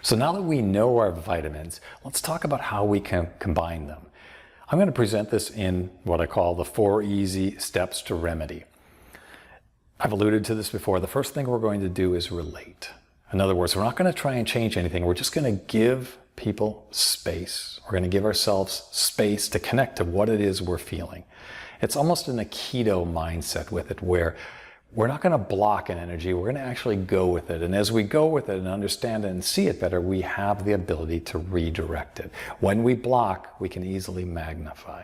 So now that we know our vitamins, let's talk about how we can combine them. I'm going to present this in what I call the 4 easy steps to remedy. I've alluded to this before. The first thing we're going to do is relate. In other words, we're not going to try and change anything. We're just going to give people space. We're going to give ourselves space to connect to what it is we're feeling. It's almost in a keto mindset with it, where we're not going to block an energy, we're going to actually go with it. And as we go with it and understand it and see it better, we have the ability to redirect it. When we block, we can easily magnify.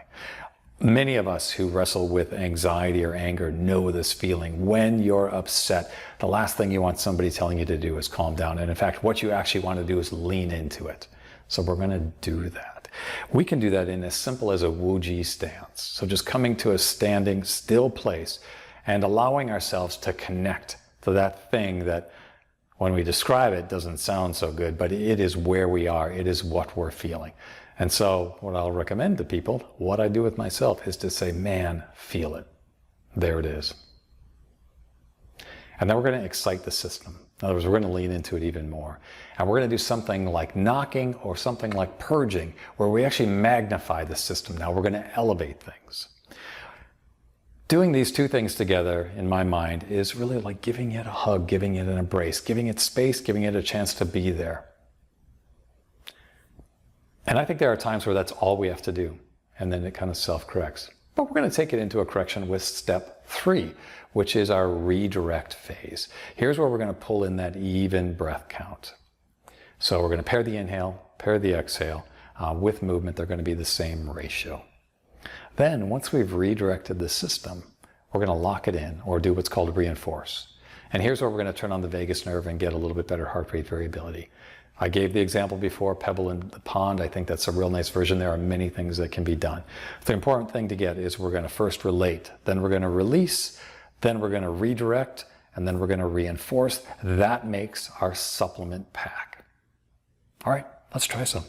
Many of us who wrestle with anxiety or anger know this feeling. When you're upset, the last thing you want somebody telling you to do is calm down. And in fact, what you actually want to do is lean into it. So we're going to do that. We can do that in as simple as a Wu-Ji stance. So just coming to a standing still place and allowing ourselves to connect to that thing that when we describe it doesn't sound so good, but it is where we are. It is what we're feeling. And so what I'll recommend to people, what I do with myself, is to say, man, feel it. There it is. And then we're going to excite the system. In other words, we're going to lean into it even more. And we're going to do something like knocking or something like purging, where we actually magnify the system. Now we're going to elevate things. Doing these two things together, in my mind, is really like giving it a hug, giving it an embrace, giving it space, giving it a chance to be there. And I think there are times where that's all we have to do, and then it kind of self-corrects. But we're going to take it into a correction with step 3, which is our redirect phase. Here's where we're going to pull in that even breath count. So we're going to pair the inhale, pair the exhale. With movement, they're going to be the same ratio. Then, once we've redirected the system, we're going to lock it in, or do what's called reinforce. And here's where we're going to turn on the vagus nerve and get a little bit better heart rate variability. I gave the example before, pebble in the pond. I think that's a real nice version. There are many things that can be done. The important thing to get is we're going to first relate, then we're going to release, then we're going to redirect, and then we're going to reinforce. That makes our supplement pack. All right, let's try some.